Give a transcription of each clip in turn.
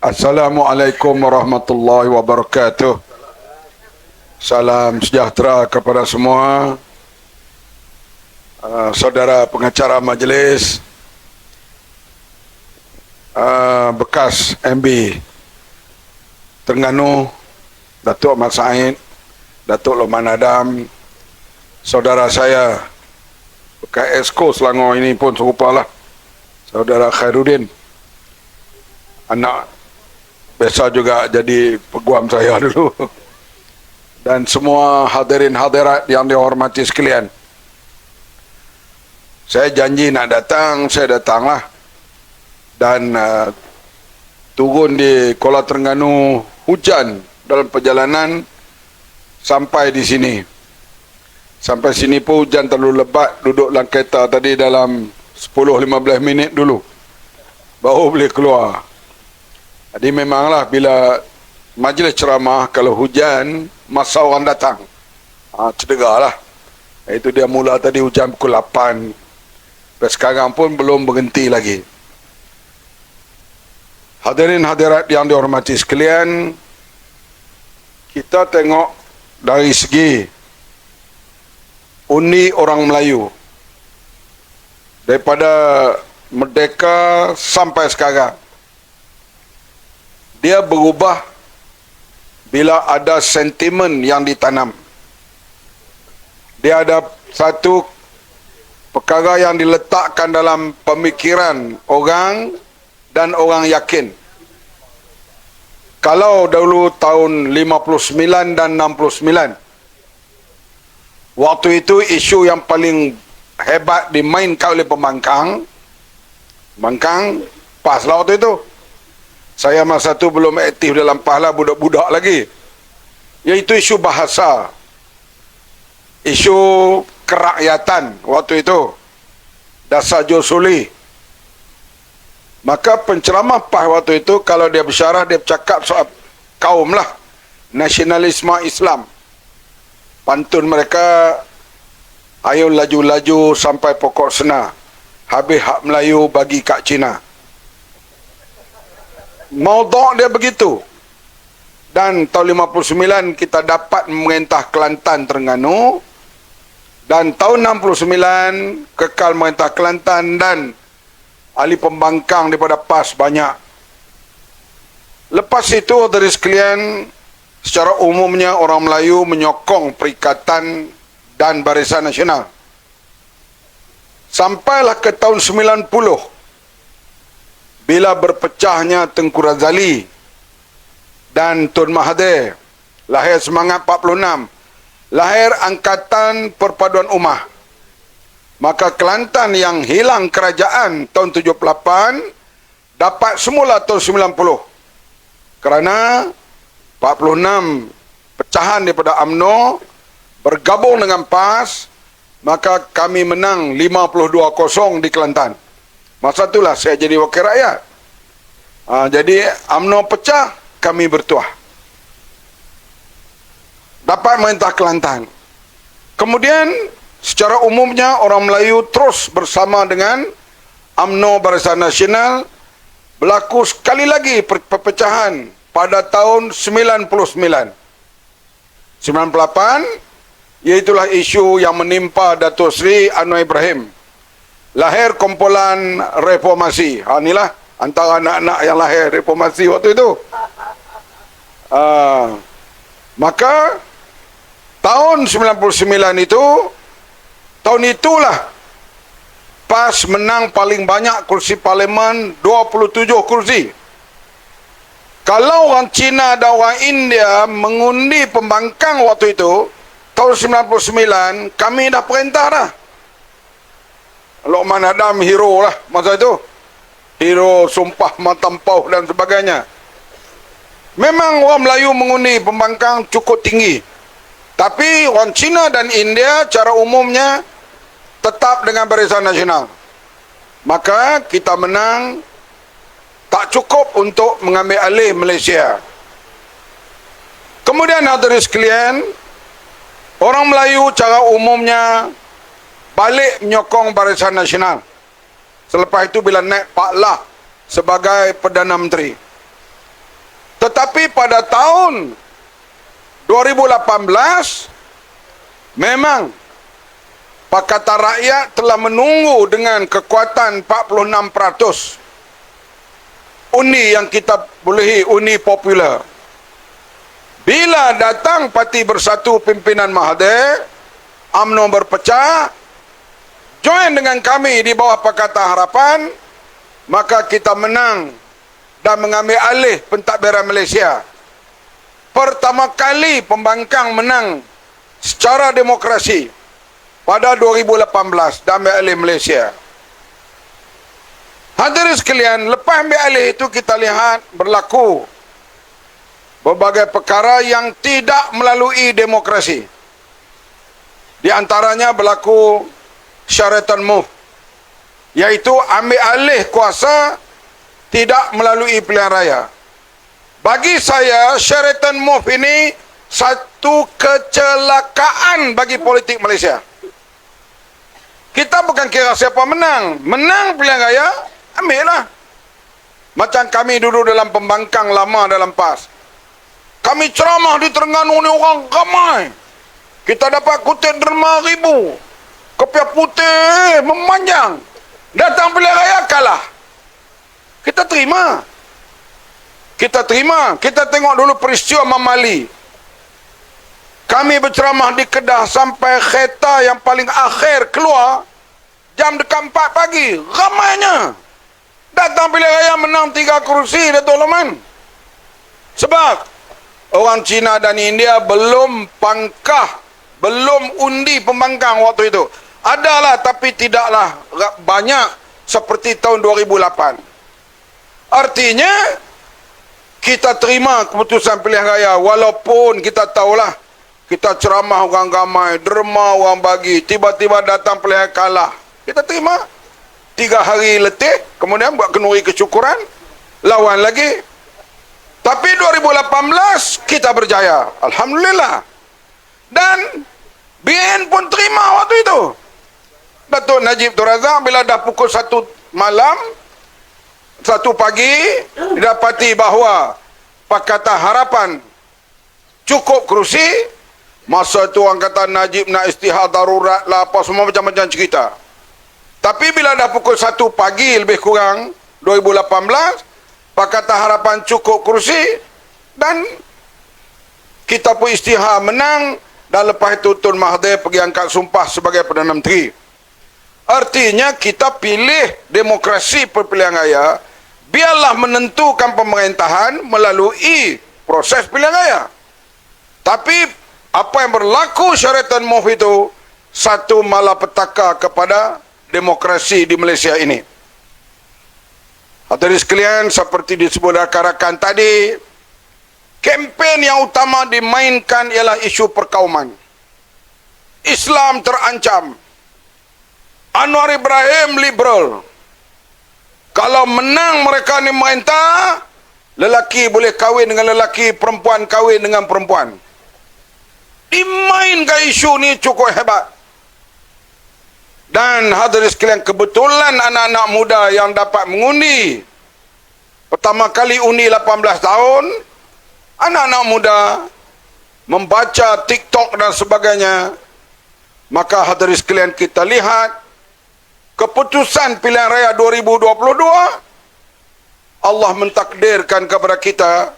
Assalamualaikum warahmatullahi wabarakatuh. Salam sejahtera kepada semua saudara pengacara majlis, bekas MB Terengganu, Datuk Ahmad Said, Datuk Loman Adam, saudara saya bekas Esko Selangor ini pun serupalah, saudara Khairuddin, anak biasa juga jadi peguam saya dulu, dan semua hadirin hadirat yang dihormati sekalian. Saya janji nak datang, saya datanglah, dan turun di Kuala Terengganu hujan dalam perjalanan sampai di sini. Sampai sini pun hujan terlalu lebat, duduk dalam kereta tadi dalam 10-15 minit dulu baru boleh keluar. Jadi memanglah bila majlis ceramah, kalau hujan, masa orang datang, cedera lah. Itu dia mula tadi hujan pukul 8. Dan sekarang pun belum berhenti lagi. Hadirin hadirat yang dihormati sekalian, kita tengok dari segi undi orang Melayu. Daripada merdeka sampai sekarang, dia berubah bila ada sentimen yang ditanam. Dia ada satu perkara yang diletakkan dalam pemikiran orang dan orang yakin. Kalau dahulu tahun 59 dan 69, waktu itu isu yang paling hebat dimainkan oleh pembangkang, PAS lah waktu itu. Saya masa itu belum aktif dalam PAS lah, budak-budak lagi. Iaitu isu bahasa, isu kerakyatan waktu itu, dasar Josuli. Maka penceramah PAS waktu itu, kalau dia bersyarah, dia bercakap soal kaum lah, nasionalisme Islam. Pantun mereka, ayo laju-laju sampai pokok sena, habis hak Melayu bagi kat Cina. Maudhu' dia begitu. Dan tahun 59 kita dapat memerintah Kelantan Terengganu, dan tahun 69 kekal memerintah Kelantan, dan ahli pembangkang daripada PAS banyak. Lepas itu dari sekalian, secara umumnya orang Melayu menyokong Perikatan dan Barisan Nasional. Sampailah ke tahun 90, bila berpecahnya Tengku Razali dan Tun Mahathir, lahir Semangat 46, lahir Angkatan Perpaduan Ummah. Maka Kelantan yang hilang kerajaan tahun 78 dapat semula tahun 90. Kerana 46 pecahan daripada UMNO bergabung dengan PAS, maka kami menang 52-0 di Kelantan. Masa itulah saya jadi wakil rakyat. Jadi UMNO pecah, kami bertuah. Dapat merintah Kelantan. Kemudian secara umumnya orang Melayu terus bersama dengan UMNO Barisan Nasional. Berlaku sekali lagi perpecahan pada tahun 99. 98, iaitulah isu yang menimpa Datuk Seri Anwar Ibrahim. Lahir kumpulan reformasi. Inilah antara anak-anak yang lahir reformasi waktu itu. Maka tahun 99 itu, tahun itulah PAS menang paling banyak kursi parlimen, 27 kursi. Kalau orang Cina dan orang India mengundi pembangkang waktu itu, tahun 99, kami dah perintah dah. Loman Adam hero lah masa itu. Hero Sumpah Matampau dan sebagainya. Memang orang Melayu mengundi pembangkang cukup tinggi. Tapi orang Cina dan India cara umumnya tetap dengan Barisan Nasional. Maka kita menang, tak cukup untuk mengambil alih Malaysia. Kemudian hadirin sekalian, orang Melayu cara umumnya balik menyokong Barisan Nasional. Selepas itu bila naik Pak Lah sebagai Perdana Menteri. Tetapi pada tahun 2018 memang Pakatan Rakyat telah menunggu dengan kekuatan 46% undi yang kita bolehi, undi popular. Bila datang Parti Bersatu pimpinan Mahathir, UMNO berpecah, join dengan kami di bawah Pakatan Harapan, maka kita menang dan mengambil alih pentadbiran Malaysia. Pertama kali pembangkang menang secara demokrasi pada 2018 dan ambil alih Malaysia. Hadirin sekalian, lepas ambil alih itu kita lihat berlaku berbagai perkara yang tidak melalui demokrasi. Di antaranya berlaku Sheraton Move, iaitu ambil alih kuasa tidak melalui pilihan raya. Bagi saya, Sheraton Move ini satu kecelakaan bagi politik Malaysia. Kita bukan kira siapa menang. Menang pilihan raya, ambillah. Macam kami dulu dalam pembangkang lama dalam PAS. Kami ceramah di Terengganu ni orang ramai. Kita dapat kutip derma ribu. Kopiah putih memanjang. Datang pilihan raya kalah. Kita terima. Kita terima. Kita tengok dulu peristiwa Mamali. Kami berceramah di Kedah sampai kereta yang paling akhir keluar jam dekat 4 pagi. Ramainya. Datang pilihan raya menang 3 kerusi, Datuk Loman. Sebab orang Cina dan India belum pangkah, belum undi pembangkang waktu itu. Adalah, tapi tidaklah banyak seperti tahun 2008. Artinya, kita terima keputusan pilihan raya, walaupun kita tahulah, kita ceramah orang ramai, derma orang bagi, tiba-tiba datang pilihan kalah. Kita terima. 3 hari letih, kemudian buat kenduri kesyukuran, lawan lagi. Tapi 2018 kita berjaya, alhamdulillah. Dan BN pun terima waktu itu. Datuk Najib Tun Razak bila dah pukul 1 malam, 1 pagi, didapati bahawa Pakatan Harapan cukup kerusi. Masa tu orang kata Najib nak istihad darurat lah, apa semua macam-macam cerita. Tapi bila dah pukul 1 pagi lebih kurang 2018, Pakatan Harapan cukup kerusi dan kita pun istihad menang, dan lepas itu Tun Mahathir pergi angkat sumpah sebagai Perdana Menteri. Artinya kita pilih demokrasi perpilihan raya, biarlah menentukan pemerintahan melalui proses pilihan raya. Tapi apa yang berlaku Sheraton Move itu satu malapetaka kepada demokrasi di Malaysia ini. Hadirin sekalian, seperti disebut rakan-rakan tadi, kempen yang utama dimainkan ialah isu perkauman. Islam terancam. Anwar Ibrahim liberal. Kalau menang mereka ni merintah, lelaki boleh kahwin dengan lelaki, perempuan kahwin dengan perempuan. Dimainkan isu ni cukup hebat. Dan hadirin sekalian, kebetulan anak-anak muda yang dapat mengundi, pertama kali undi 18 tahun, anak-anak muda membaca TikTok dan sebagainya. Maka hadirin sekalian, kita lihat keputusan pilihan raya 2022, Allah mentakdirkan kepada kita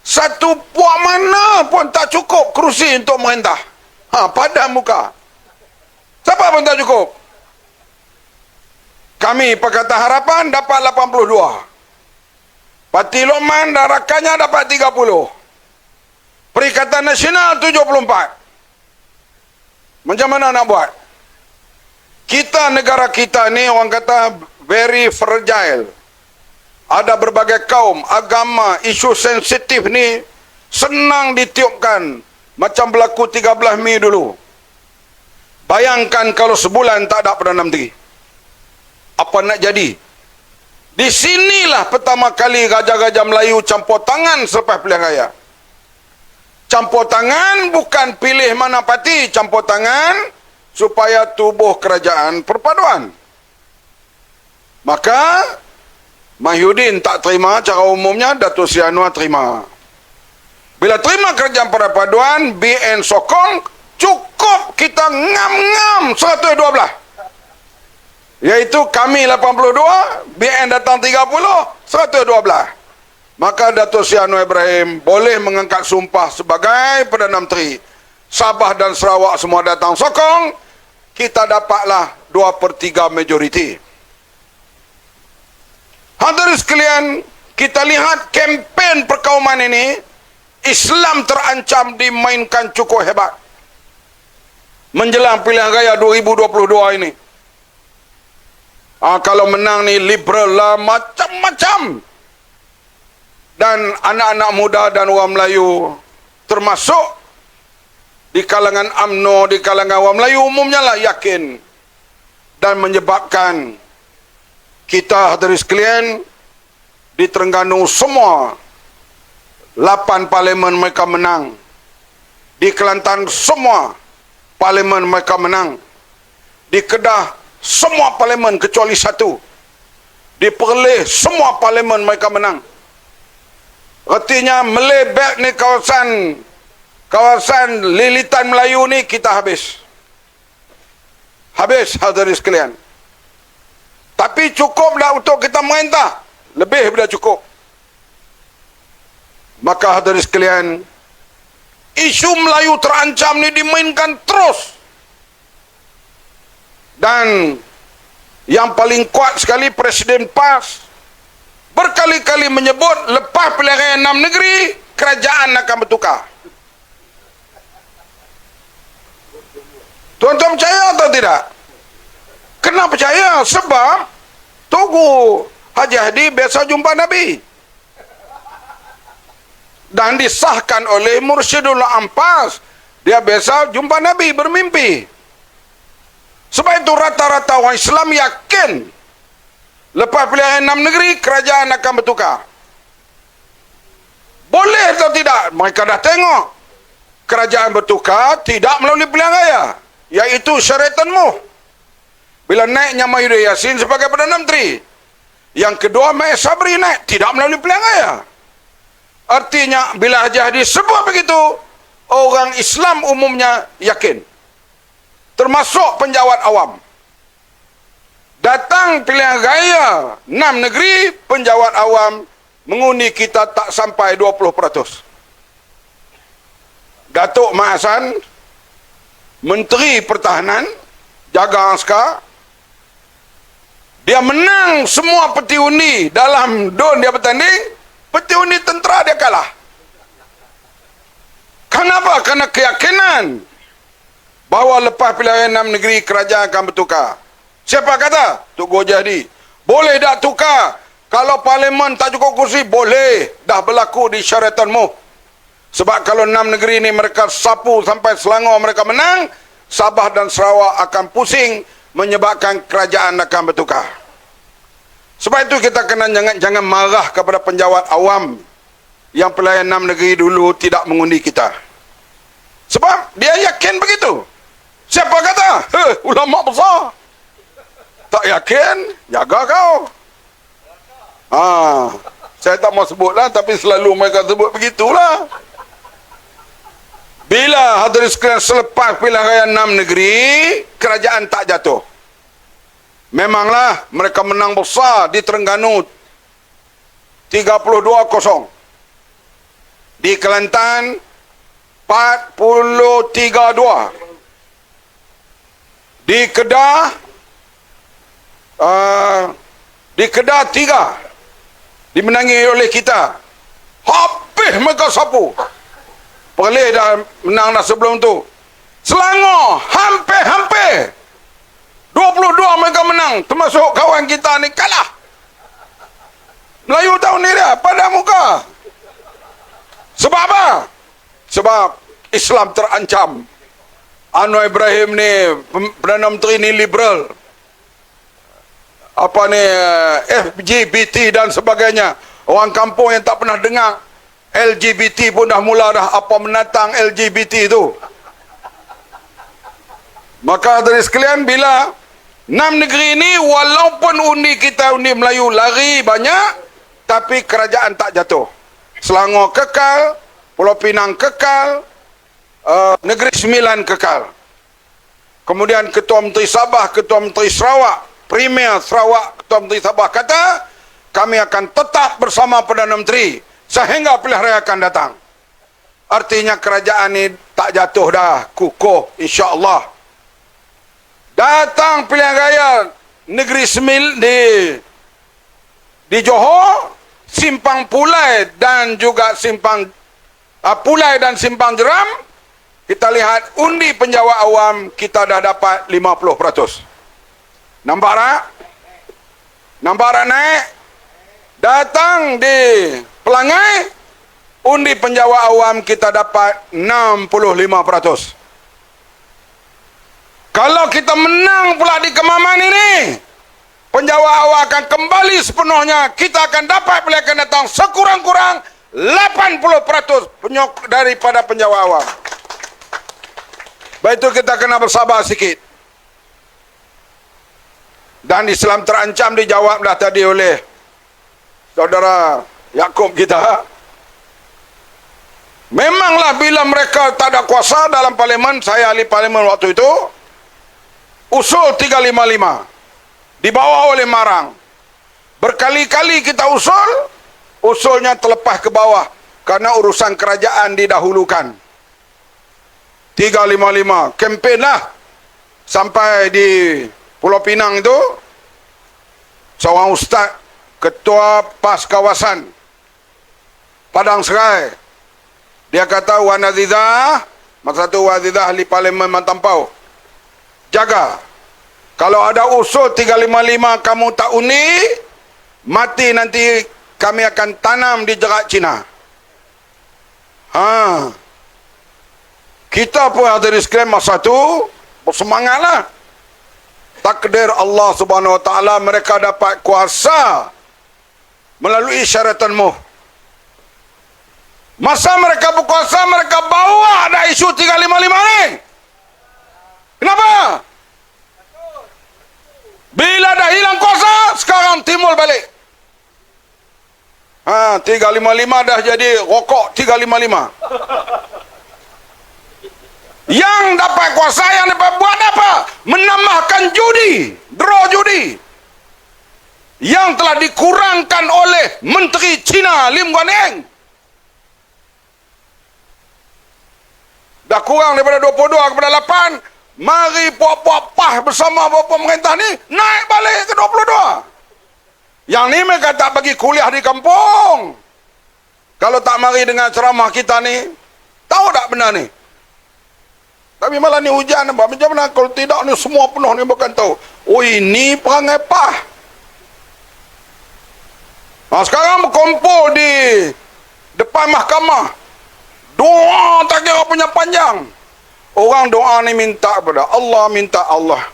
satu puak mana pun tak cukup kerusi untuk merintah. Padam muka. Siapa pun tak cukup. Kami Pakatan Harapan dapat 82. Parti Lokman dan rakannya dapat 30. Perikatan Nasional 74. Macam mana nak buat? Kita, negara kita ni orang kata very fragile. Ada berbagai kaum, agama, isu sensitif ni senang ditiupkan. Macam berlaku 13 Mei dulu. Bayangkan kalau sebulan tak ada Perdana Menteri. Apa nak jadi? Di sinilah pertama kali Raja-Raja Melayu campur tangan selepas pilihan raya. Campur tangan bukan pilih mana parti, campur tangan supaya tubuh kerajaan perpaduan. Maka Mahyudin tak terima, cara umumnya Datuk Seri Anwar terima. Bila terima kerajaan perpaduan, BN sokong, cukup kita ngam-ngam 112. Iaitu kami 82, BN datang 30, 112. Maka Datuk Seri Anwar Ibrahim boleh mengangkat sumpah sebagai Perdana Menteri. Sabah dan Sarawak semua datang sokong, kita dapatlah 2/3 majoriti. Hadirin sekalian, kita lihat kempen perkauman ini, Islam terancam dimainkan cukup hebat. Menjelang pilihan raya 2022 ini. Kalau menang ni liberal lah, macam-macam. Dan anak-anak muda dan orang Melayu, termasuk di kalangan UMNO, di kalangan orang Melayu umumnya lah yakin. Dan menyebabkan kita hadirin sekalian di Terengganu semua 8 parlimen mereka menang. Di Kelantan semua parlimen mereka menang. Di Kedah semua parlimen kecuali 1. Di Perlis semua parlimen mereka menang. Artinya melebek ni kawasan lilitan Melayu ni kita habis. Habis hadirin sekalian. Tapi cukup dah untuk kita merintah. Lebih daripada cukup. Maka hadirin sekalian, isu Melayu terancam ni dimainkan terus. Dan yang paling kuat sekali Presiden PAS berkali-kali menyebut lepas pilihan raya 6 negeri, kerajaan akan bertukar. Tuan-tuan percaya atau tidak? Kena percaya sebab Tugu Haji Hadi biasa jumpa Nabi. Dan disahkan oleh Mursyidul Ampas. Dia biasa jumpa Nabi bermimpi. Sebab itu rata-rata orang Islam yakin lepas pilihan 6 negeri kerajaan akan bertukar. Boleh atau tidak? Mereka dah tengok kerajaan bertukar tidak melalui pilihan raya, iaitu Sheraton Muh bila naiknya Mahyudin Yassin sebagai Perdana Menteri. Yang kedua, Mek Sabri naik tidak melalui pilihan raya. Artinya bila Haji Hadi sebut begitu, orang Islam umumnya yakin, termasuk penjawat awam. Datang pilihan raya 6 negeri, penjawat awam mengundi kita tak sampai 20%. Datuk Mak Hassan, Menteri Pertahanan, jaga askar, dia menang semua peti undi dalam DUN dia bertanding, peti undi tentera dia kalah. Kenapa? Kerana keyakinan bahawa lepas pilihan 6 negeri kerajaan akan bertukar. Siapa kata? Tugu Haji Hadi. Boleh tak tukar? Kalau parlimen tak cukup kursi, boleh. Dah berlaku di Sheraton Muh. Sebab kalau 6 negeri ni mereka sapu sampai Selangor mereka menang, Sabah dan Sarawak akan pusing, menyebabkan kerajaan akan bertukar. Sebab itu kita kena jangan marah kepada penjawat awam yang pilihan 6 negeri dulu tidak mengundi kita. Sebab dia yakin begitu. Siapa kata? Ulama besar. Tak yakin? Jaga kau. Saya tak mau sebutlah, tapi selalu mereka sebut begitulah. Bila hadirin sekalian selepas pilihan raya 6 negeri, kerajaan tak jatuh. Memanglah mereka menang besar di Terengganu 32-0. Di Kelantan 43-2. Di Kedah 3 dimenangi oleh kita. Habis mereka sapu. Perlis dah menang dah sebelum tu. Selangor hampir 22 mereka menang, termasuk kawan kita ni kalah. Melayu tahun ni dia pada muka. Sebab apa? Sebab Islam terancam. Anwar Ibrahim ni Perdana Menteri ni liberal. Apa ni LGBT dan sebagainya. Orang kampung yang tak pernah dengar LGBT pun dah mula dah apa menatang LGBT tu. Maka dari sekalian, bila Enam negeri ini walaupun undi kita, undi Melayu lari banyak, tapi kerajaan tak jatuh. Selangor kekal, Pulau Pinang kekal, Negeri Sembilan kekal. Kemudian Ketua Menteri Sabah, Ketua Menteri Sarawak, Premier Sarawak, Ketua Menteri Sabah kata, kami akan tetap bersama Perdana Menteri sehingga pilihan raya akan datang. Artinya kerajaan ini tak jatuh dah, kukuh insya-Allah. Datang pilihan raya Negeri Semil di Johor, Simpang Pulai dan juga Simpang Pulai dan Simpang Jeram, kita lihat undi penjawat awam kita dah dapat 50%. Nampak tak? Nampak tak naik? Datang di Pelangai, undi penjawat awam kita dapat 65%. Kalau kita menang pula di Kemaman ini, penjawat awam akan kembali sepenuhnya. Kita akan dapat pilihan akan datang sekurang-kurang 80% daripada penjawat awam. Baik itu kita kena bersabar sikit. Dan Islam terancam dijawab dah tadi oleh saudara Yaakob kita. Memanglah bila mereka tak ada kuasa dalam parlimen, saya ahli parlimen waktu itu, usul 355 dibawa oleh Marang. Berkali-kali kita usulnya terlepas ke bawah karena urusan kerajaan didahulukan. 355 kempen lah sampai di Pulau Pinang itu. Seorang ustaz, ketua PAS kawasan Padang Serai, dia kata, Wan Azizah, masa tu Wan Azizah ahli parlimen Matampau, jaga, kalau ada usul 355 kamu tak undi, mati nanti kami akan tanam di jerat Cina. Kita pun ada disclaim masa tu, bersemangatlah. Takdir Allah Subhanahu Wa Taala, mereka dapat kuasa melalui syaratan Muh. Masa mereka berkuasa, mereka bawa ada isu 355 ni. Kenapa? Bila dah hilang kuasa, sekarang timbul balik. 355 dah jadi rokok 355. Yang dapat kuasa, yang dapat buat apa? Menambahkan judi, draw judi. Yang telah dikurangkan oleh Menteri Cina Lim Guan Eng. Dah kurang daripada 22 kepada 8. Mari puak-puak pah bersama pemerintah ni naik balik ke 22. Yang ni mereka tak bagi kuliah di kampung. Kalau tak mari dengan ceramah kita ni, tahu tak benar ni? Tapi malah ni hujan nampak. Macam mana kalau tidak ni semua penuh ni bukan tahu. Oh ini perangai pah. Sekarang berkumpul di depan mahkamah. Doa tak kira punya panjang. Orang doa ni minta kepada Allah, minta Allah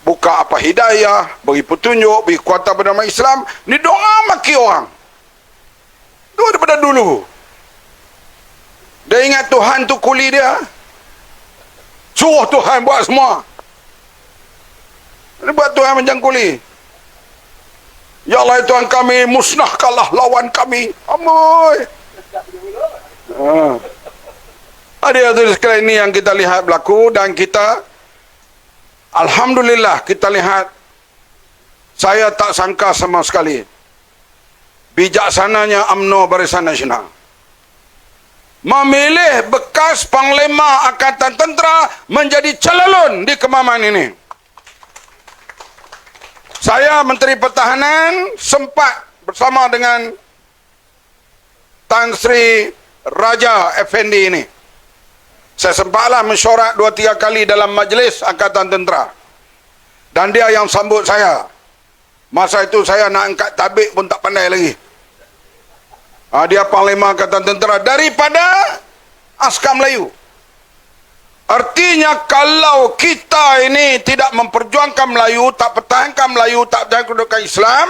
buka apa hidayah, beri petunjuk, beri kuatan pada umat Islam. Ni doa maki orang. Itu daripada dulu. Dia ingat Tuhan tu kuli dia. Suruh Tuhan buat semua. Dia buat Tuhan macam kuli. Ya Allah Tuhan kami, musnahkanlah lawan kami. Amboi. Ada sekali ini yang kita lihat berlaku dan kita alhamdulillah kita lihat, saya tak sangka sama sekali bijaksananya UMNO Barisan Nasional memilih bekas Panglima Angkatan Tentera menjadi calon di Kemaman ini. Saya Menteri Pertahanan sempat bersama dengan Tan Sri Raja Effendi ini. Saya sempatlah mesyuarat 2-3 kali dalam majlis Angkatan Tentera. Dan dia yang sambut saya. Masa itu saya nak angkat tabik pun tak pandai lagi. Dia Panglima Angkatan Tentera daripada askar Melayu. Artinya kalau kita ini tidak memperjuangkan Melayu, tak pertahankan Melayu, tak pertahankan kedudukan Islam,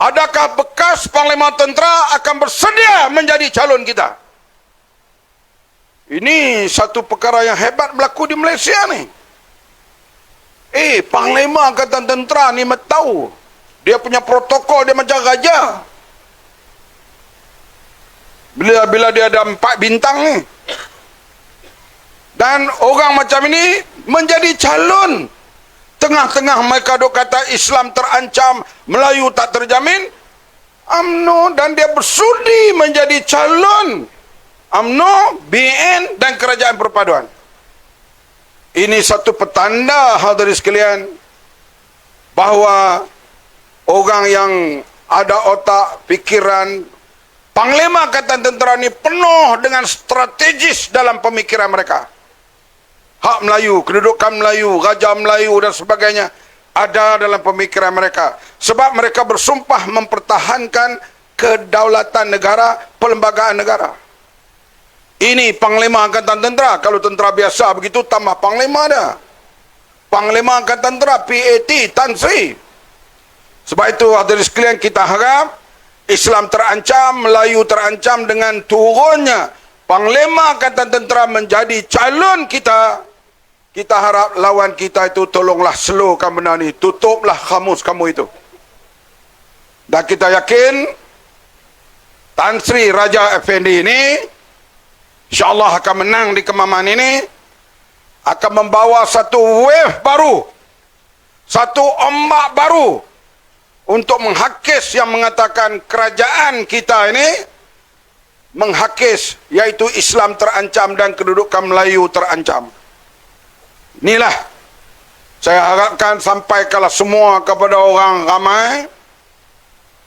adakah bekas Panglima Tentera akan bersedia menjadi calon kita? Ini satu perkara yang hebat berlaku di Malaysia ni. Panglima Angkatan Tentera ni tahu. Dia punya protokol, dia macam raja. Bila dia ada 4 bintang ni. Dan orang macam ini menjadi calon. Tengah-tengah mereka duk kata Islam terancam, Melayu tak terjamin. UMNO dan dia bersudi menjadi calon UMNO, BN dan Kerajaan Perpaduan. Ini satu petanda, hadirin sekalian, bahawa orang yang ada otak, fikiran, Panglima Angkatan Tentera ni penuh dengan strategis dalam pemikiran mereka. Hak Melayu, kedudukan Melayu, Raja Melayu dan sebagainya ada dalam pemikiran mereka. Sebab mereka bersumpah mempertahankan kedaulatan negara, perlembagaan negara. Ini Panglima Angkatan Tentera. Kalau tentera biasa begitu, tambah Panglima dah. Panglima Angkatan Tentera, PAT, Tan Sri. Sebab itu, hadirin sekalian, kita harap Islam terancam, Melayu terancam dengan turunnya Panglima Angkatan Tentera menjadi calon kita. Kita harap lawan kita itu tolonglah slowkan benda ni. Tutuplah kamus kamu itu. Dan kita yakin Tan Sri Raja Effendi ini InsyaAllah akan menang di Kemaman ini, akan membawa satu wave baru, satu ombak baru untuk menghakis yang mengatakan kerajaan kita ini menghakis, iaitu Islam terancam dan kedudukan Melayu terancam. Inilah saya harapkan sampaikanlah semua kepada orang ramai.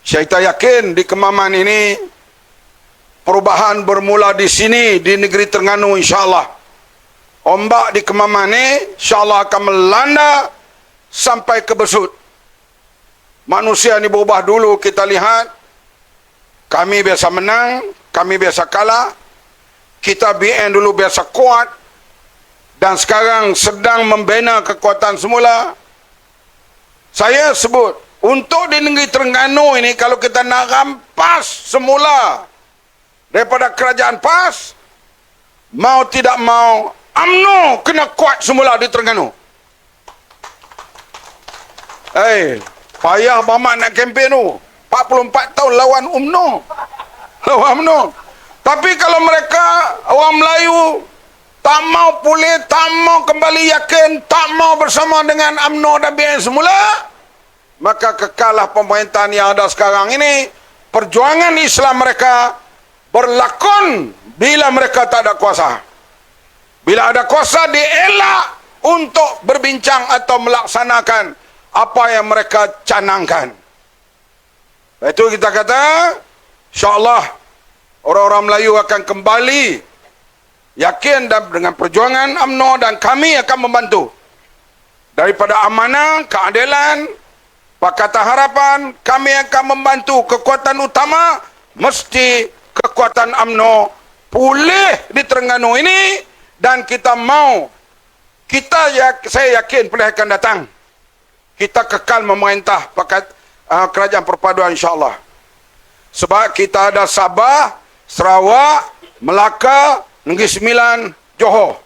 Saya yakin di Kemaman ini perubahan bermula di sini, di negeri Terengganu, insyaAllah. Ombak di Kemaman ini, insyaAllah akan melanda sampai ke Besut. Manusia ini berubah dulu, kita lihat. Kami biasa menang, kami biasa kalah. Kita BN dulu biasa kuat. Dan sekarang sedang membina kekuatan semula. Saya sebut, untuk di negeri Terengganu ini, kalau kita nak rampas semula daripada kerajaan PAS, mau tidak mau, UMNO kena kuat semula di Terengganu. Payah Mamat nak kempen tu. 44 tahun lawan UMNO. Lawan UMNO. Tapi kalau mereka, orang Melayu, tak mau pulih, tak mau kembali yakin, tak mau bersama dengan UMNO dan BN semula, maka kekalah pemerintahan yang ada sekarang ini, perjuangan Islam mereka berlakon bila mereka tak ada kuasa. Bila ada kuasa, dielak untuk berbincang atau melaksanakan apa yang mereka canangkan. Itu kita kata, insyaAllah orang-orang Melayu akan kembali yakin dan dengan perjuangan UMNO, dan kami akan membantu. Daripada amanah, keadilan, Pakatan Harapan, kami akan membantu. Kekuatan utama mesti kekuatan UMNO pulih di Terengganu ini, dan kita mau, saya yakin pilihan akan datang, kita kekal memerintah kerajaan perpaduan insyaAllah. Sebab kita ada Sabah, Sarawak, Melaka, Negeri Sembilan, Johor,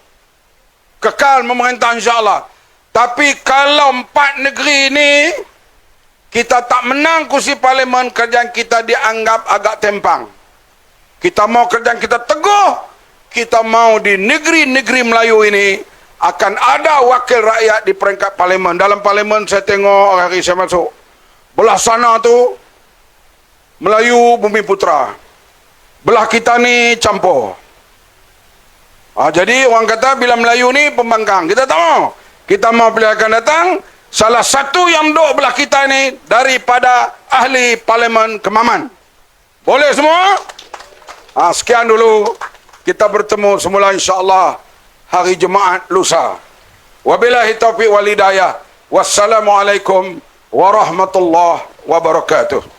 kekal memerintah insyaAllah. Tapi kalau 4 negeri ini kita tak menang kursi parlimen, kerajaan kita dianggap agak tempang. Kita mau kerajaan kita teguh, kita mau di negeri-negeri Melayu ini akan ada wakil rakyat di peringkat parlimen. Dalam parlimen saya tengok hari saya masuk, belah sana tu Melayu Bumi Putra, belah kita ni campur. Jadi orang kata bila Melayu ni pembangkang, kita tak mau. Kita mau bila akan datang salah satu yang duduk belah kita ni daripada ahli parlimen Kemaman. Boleh semua? Sekian dulu. Kita bertemu semula insyaAllah hari Jumaat lusa. Wabillahi taufiq wal hidayah. Wassalamualaikum warahmatullahi wabarakatuh.